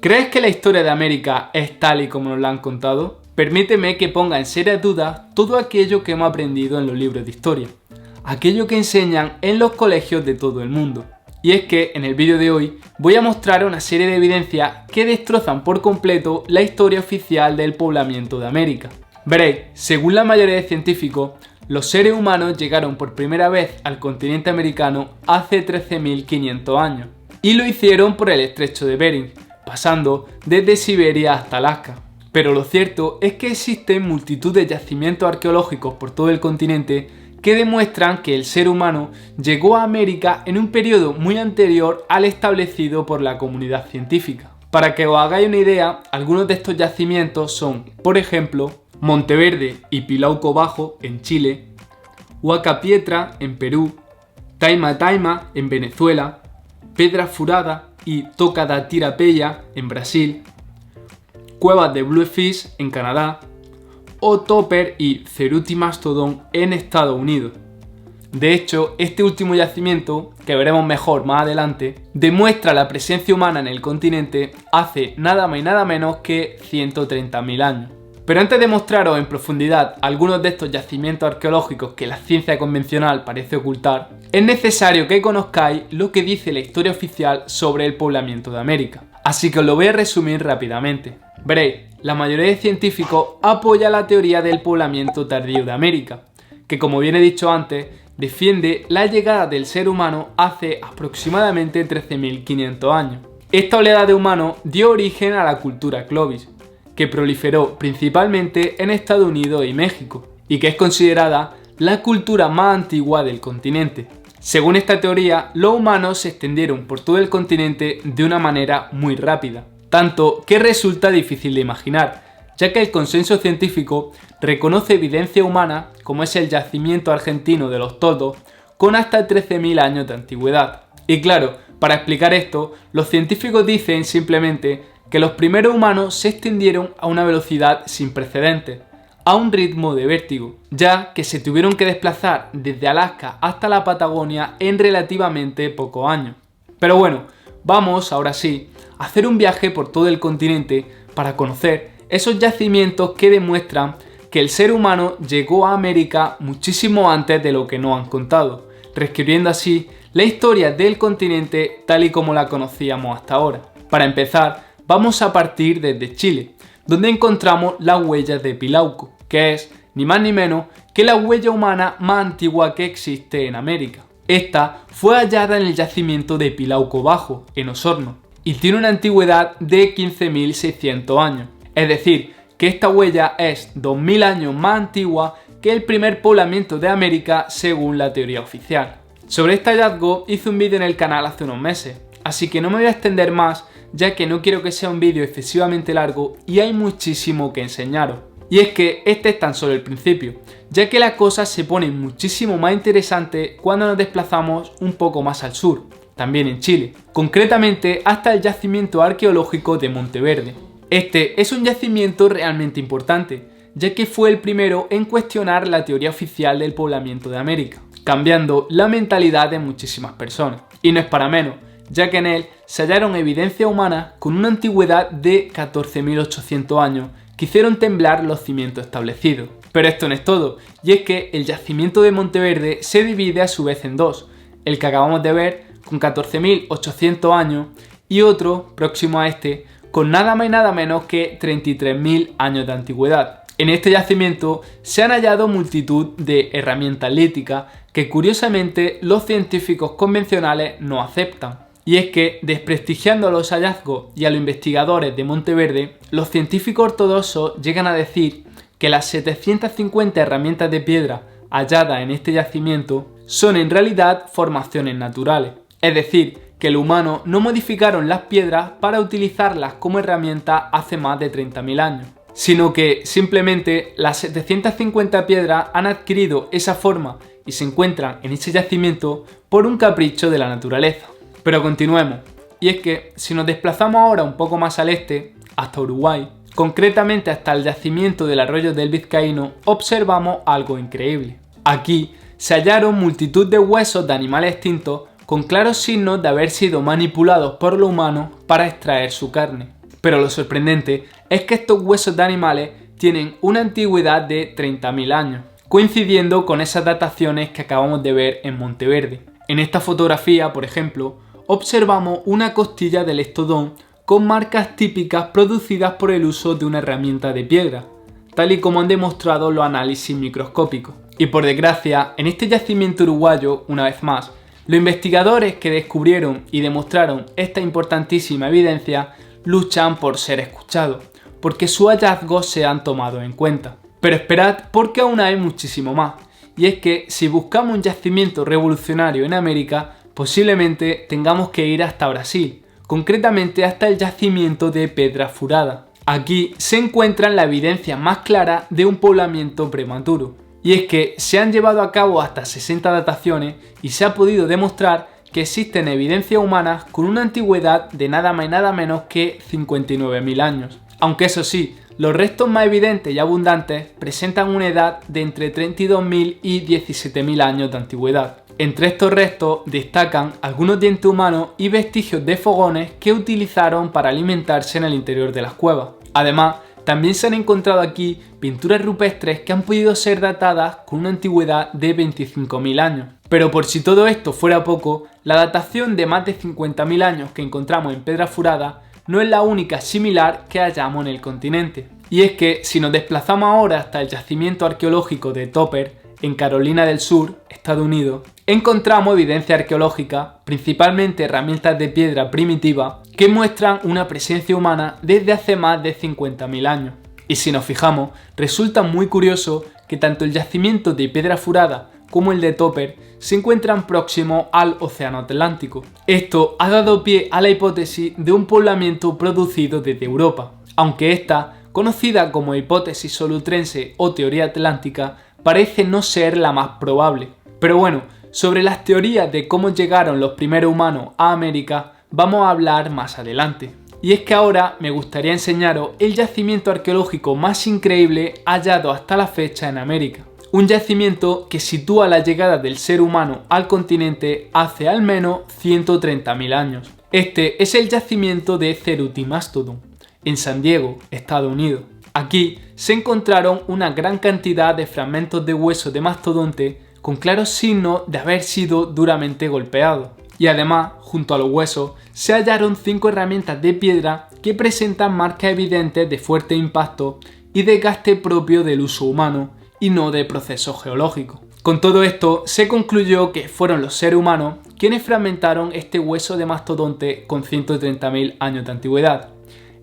¿Crees que la historia de América es tal y como nos la han contado? Permíteme que ponga en serias dudas todo aquello que hemos aprendido en los libros de historia, aquello que enseñan en los colegios de todo el mundo. Y es que en el vídeo de hoy voy a mostrar una serie de evidencias que destrozan por completo la historia oficial del poblamiento de América. Veréis, según la mayoría de científicos, los seres humanos llegaron por primera vez al continente americano hace 13.500 años y lo hicieron por el estrecho de Bering, pasando desde Siberia hasta Alaska. Pero lo cierto es que existen multitud de yacimientos arqueológicos por todo el continente que demuestran que el ser humano llegó a América en un periodo muy anterior al establecido por la comunidad científica. Para que os hagáis una idea, algunos de estos yacimientos son, por ejemplo, Monteverde y Pilauco Bajo en Chile, Huaca Pietra en Perú, Taima Taima en Venezuela, Pedra Furada y Toca da Tirapeya en Brasil, Cuevas de Bluefish en Canadá, o Topper y Ceruti Mastodon en Estados Unidos. De hecho, este último yacimiento, que veremos mejor más adelante, demuestra la presencia humana en el continente hace nada más y nada menos que 130.000 años. Pero antes de mostraros en profundidad algunos de estos yacimientos arqueológicos que la ciencia convencional parece ocultar, es necesario que conozcáis lo que dice la historia oficial sobre el poblamiento de América. Así que os lo voy a resumir rápidamente. Veréis, la mayoría de científicos apoya la teoría del poblamiento tardío de América, que como bien he dicho antes, defiende la llegada del ser humano hace aproximadamente 13.500 años. Esta oleada de humanos dio origen a la cultura Clovis, que proliferó principalmente en Estados Unidos y México, y que es considerada la cultura más antigua del continente. Según esta teoría, los humanos se extendieron por todo el continente de una manera muy rápida, tanto que resulta difícil de imaginar, ya que el consenso científico reconoce evidencia humana, como es el yacimiento argentino de los Toldos, con hasta 13.000 años de antigüedad. Y claro, para explicar esto, los científicos dicen simplemente que los primeros humanos se extendieron a una velocidad sin precedentes, a un ritmo de vértigo, ya que se tuvieron que desplazar desde Alaska hasta la Patagonia en relativamente pocos años. Pero bueno, vamos ahora sí a hacer un viaje por todo el continente para conocer esos yacimientos que demuestran que el ser humano llegó a América muchísimo antes de lo que nos han contado, reescribiendo así la historia del continente tal y como la conocíamos hasta ahora. Para empezar, vamos a partir desde Chile, donde encontramos las huellas de Pilauco, que es ni más ni menos que la huella humana más antigua que existe en América. Esta fue hallada en el yacimiento de Pilauco Bajo, en Osorno, y tiene una antigüedad de 15.600 años. Es decir, que esta huella es 2.000 años más antigua que el primer poblamiento de América según la teoría oficial. Sobre este hallazgo hice un vídeo en el canal hace unos meses, así que no me voy a extender más, ya que no quiero que sea un vídeo excesivamente largo y hay muchísimo que enseñaros. Y es que este es tan solo el principio, ya que la cosa se pone muchísimo más interesante cuando nos desplazamos un poco más al sur, también en Chile, concretamente hasta el yacimiento arqueológico de Monteverde. Este es un yacimiento realmente importante, ya que fue el primero en cuestionar la teoría oficial del poblamiento de América, cambiando la mentalidad de muchísimas personas. Y no es para menos, ya que en él se hallaron evidencia humana con una antigüedad de 14.800 años que hicieron temblar los cimientos establecidos. Pero esto no es todo, y es que el yacimiento de Monteverde se divide a su vez en dos, el que acabamos de ver con 14.800 años y otro próximo a este con nada más y nada menos que 33.000 años de antigüedad. En este yacimiento se han hallado multitud de herramientas líticas que curiosamente los científicos convencionales no aceptan. Y es que, desprestigiando los hallazgos y a los investigadores de Monteverde, los científicos ortodoxos llegan a decir que las 750 herramientas de piedra halladas en este yacimiento son en realidad formaciones naturales. Es decir, que los humanos no modificaron las piedras para utilizarlas como herramientas hace más de 30.000 años, sino que simplemente las 750 piedras han adquirido esa forma y se encuentran en ese yacimiento por un capricho de la naturaleza. Pero continuemos, y es que si nos desplazamos ahora un poco más al este, hasta Uruguay, concretamente hasta el yacimiento del arroyo del Vizcaíno, observamos algo increíble. Aquí se hallaron multitud de huesos de animales extintos con claros signos de haber sido manipulados por los humanos para extraer su carne. Pero lo sorprendente es que estos huesos de animales tienen una antigüedad de 30.000 años, coincidiendo con esas dataciones que acabamos de ver en Monteverde. En esta fotografía, por ejemplo, observamos una costilla del estodón con marcas típicas producidas por el uso de una herramienta de piedra, tal y como han demostrado los análisis microscópicos. Y por desgracia, en este yacimiento uruguayo, una vez más, los investigadores que descubrieron y demostraron esta importantísima evidencia luchan por ser escuchados, porque sus hallazgos se han tomado en cuenta. Pero esperad, porque aún hay muchísimo más, y es que si buscamos un yacimiento revolucionario en América, posiblemente tengamos que ir hasta Brasil, concretamente hasta el yacimiento de Pedra Furada. Aquí se encuentran la evidencia más clara de un poblamiento prematuro, y es que se han llevado a cabo hasta 60 dataciones y se ha podido demostrar que existen evidencias humanas con una antigüedad de nada más y nada menos que 59.000 años. Aunque eso sí, los restos más evidentes y abundantes presentan una edad de entre 32.000 y 17.000 años de antigüedad. Entre estos restos destacan algunos dientes humanos y vestigios de fogones que utilizaron para alimentarse en el interior de las cuevas. Además, también se han encontrado aquí pinturas rupestres que han podido ser datadas con una antigüedad de 25.000 años. Pero por si todo esto fuera poco, la datación de más de 50.000 años que encontramos en Pedra Furada no es la única similar que hallamos en el continente. Y es que si nos desplazamos ahora hasta el yacimiento arqueológico de Topper, en Carolina del Sur, Estados Unidos, encontramos evidencia arqueológica, principalmente herramientas de piedra primitiva, que muestran una presencia humana desde hace más de 50.000 años. Y si nos fijamos, resulta muy curioso que tanto el yacimiento de Pedra Furada como el de Topper se encuentran próximos al Océano Atlántico. Esto ha dado pie a la hipótesis de un poblamiento producido desde Europa, aunque esta, conocida como hipótesis solutrense o teoría atlántica, parece no ser la más probable. Pero bueno, sobre las teorías de cómo llegaron los primeros humanos a América vamos a hablar más adelante. Y es que ahora me gustaría enseñaros el yacimiento arqueológico más increíble hallado hasta la fecha en América. Un yacimiento que sitúa la llegada del ser humano al continente hace al menos 130.000 años. Este es el yacimiento de Cerutimastodon, en San Diego, Estados Unidos. Aquí se encontraron una gran cantidad de fragmentos de hueso de mastodonte con claros signos de haber sido duramente golpeado. Y además, junto a los huesos, se hallaron 5 herramientas de piedra que presentan marcas evidentes de fuerte impacto y desgaste propio del uso humano y no de procesos geológicos. Con todo esto, se concluyó que fueron los seres humanos quienes fragmentaron este hueso de mastodonte con 130.000 años de antigüedad,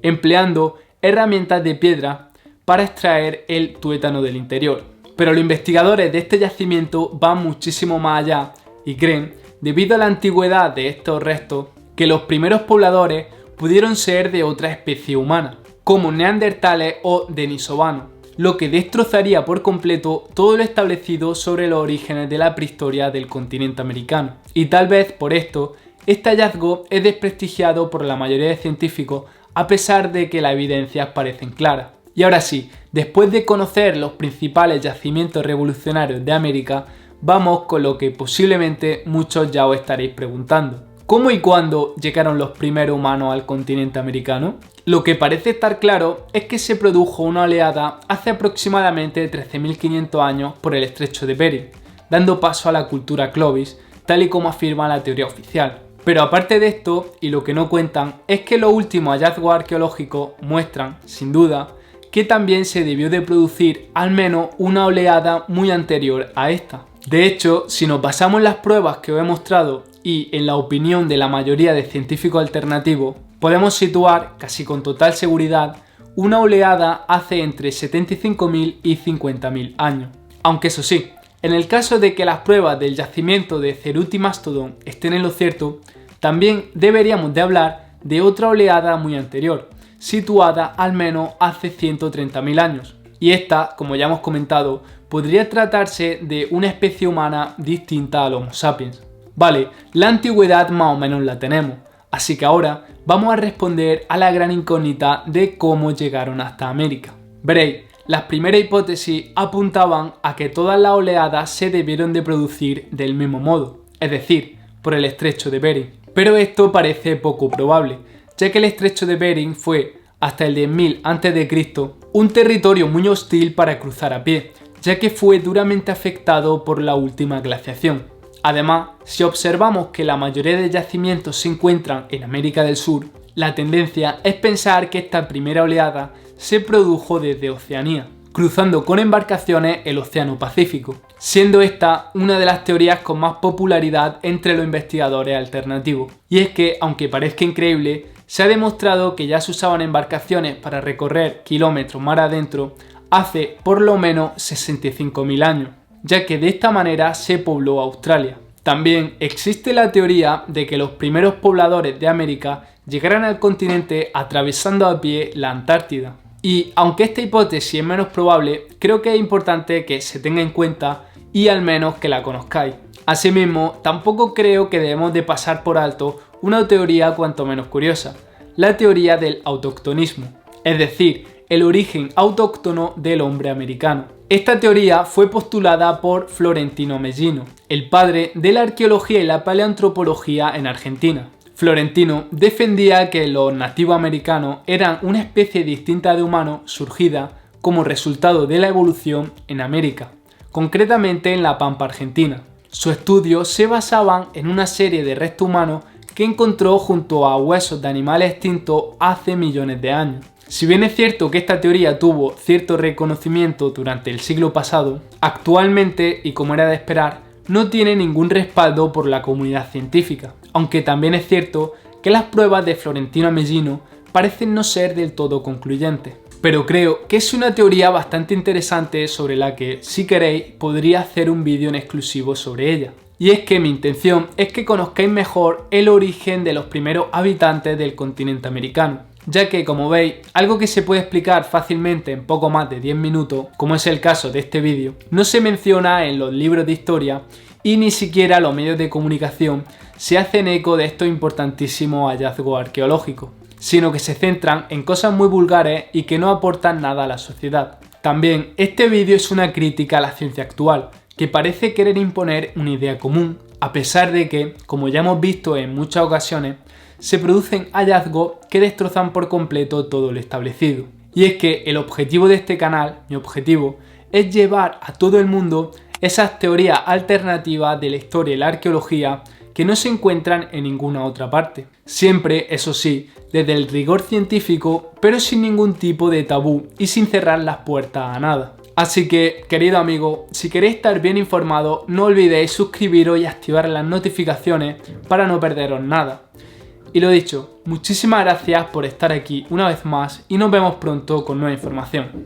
empleando herramientas de piedra para extraer el tuétano del interior. Pero los investigadores de este yacimiento van muchísimo más allá y creen, debido a la antigüedad de estos restos, que los primeros pobladores pudieron ser de otra especie humana, como neandertales o denisovanos, lo que destrozaría por completo todo lo establecido sobre los orígenes de la prehistoria del continente americano. Y tal vez por esto, este hallazgo es desprestigiado por la mayoría de científicos a pesar de que las evidencias parecen claras. Y ahora sí, después de conocer los principales yacimientos revolucionarios de América, vamos con lo que posiblemente muchos ya os estaréis preguntando. ¿Cómo y cuándo llegaron los primeros humanos al continente americano? Lo que parece estar claro es que se produjo una oleada hace aproximadamente 13.500 años por el estrecho de Bering, dando paso a la cultura Clovis, tal y como afirma la teoría oficial. Pero aparte de esto, y lo que no cuentan, es que los últimos hallazgos arqueológicos muestran, sin duda, que también se debió de producir al menos una oleada muy anterior a esta. De hecho, si nos basamos en las pruebas que os he mostrado y en la opinión de la mayoría de científicos alternativos, podemos situar, casi con total seguridad, una oleada hace entre 75.000 y 50.000 años. Aunque eso sí, en el caso de que las pruebas del yacimiento de Cerutimastodon estén en lo cierto, también deberíamos de hablar de otra oleada muy anterior, situada al menos hace 130.000 años. Y esta, como ya hemos comentado, podría tratarse de una especie humana distinta al Homo sapiens. Vale, la antigüedad más o menos la tenemos, así que ahora vamos a responder a la gran incógnita de cómo llegaron hasta América. Veréis, las primeras hipótesis apuntaban a que todas las oleadas se debieron de producir del mismo modo, es decir, por el estrecho de Bering. Pero esto parece poco probable, ya que el estrecho de Bering fue, hasta el 10.000 a.C., un territorio muy hostil para cruzar a pie, ya que fue duramente afectado por la última glaciación. Además, si observamos que la mayoría de yacimientos se encuentran en América del Sur, la tendencia es pensar que esta primera oleada se produjo desde Oceanía, cruzando con embarcaciones el Océano Pacífico, siendo esta una de las teorías con más popularidad entre los investigadores alternativos. Y es que, aunque parezca increíble, se ha demostrado que ya se usaban embarcaciones para recorrer kilómetros mar adentro hace por lo menos 65.000 años, ya que de esta manera se pobló Australia. También existe la teoría de que los primeros pobladores de América llegaran al continente atravesando a pie la Antártida. Y aunque esta hipótesis es menos probable, creo que es importante que se tenga en cuenta y al menos que la conozcáis. Asimismo, tampoco creo que debemos de pasar por alto una teoría cuanto menos curiosa, la teoría del autoctonismo, es decir, el origen autóctono del hombre americano. Esta teoría fue postulada por Florentino Mellino, el padre de la arqueología y la paleoantropología en Argentina. Florentino defendía que los nativos americanos eran una especie distinta de humano surgida como resultado de la evolución en América, concretamente en la Pampa Argentina. Sus estudios se basaban en una serie de restos humanos que encontró junto a huesos de animales extintos hace millones de años. Si bien es cierto que esta teoría tuvo cierto reconocimiento durante el siglo pasado, actualmente, y como era de esperar, no tiene ningún respaldo por la comunidad científica, aunque también es cierto que las pruebas de Florentino Mellino parecen no ser del todo concluyentes. Pero creo que es una teoría bastante interesante sobre la que, si queréis, podría hacer un vídeo en exclusivo sobre ella. Y es que mi intención es que conozcáis mejor el origen de los primeros habitantes del continente americano, ya que, como veis, algo que se puede explicar fácilmente en poco más de 10 minutos, como es el caso de este vídeo, no se menciona en los libros de historia y ni siquiera los medios de comunicación se hacen eco de estos importantísimos hallazgos arqueológicos, sino que se centran en cosas muy vulgares y que no aportan nada a la sociedad. También, este vídeo es una crítica a la ciencia actual, que parece querer imponer una idea común, a pesar de que, como ya hemos visto en muchas ocasiones, se producen hallazgos que destrozan por completo todo lo establecido. Y es que el objetivo de este canal, mi objetivo, es llevar a todo el mundo esas teorías alternativas de la historia y la arqueología que no se encuentran en ninguna otra parte. Siempre, eso sí, desde el rigor científico, pero sin ningún tipo de tabú y sin cerrar las puertas a nada. Así que, querido amigo, si queréis estar bien informado, no olvidéis suscribiros y activar las notificaciones para no perderos nada. Y lo dicho, muchísimas gracias por estar aquí una vez más y nos vemos pronto con nueva información.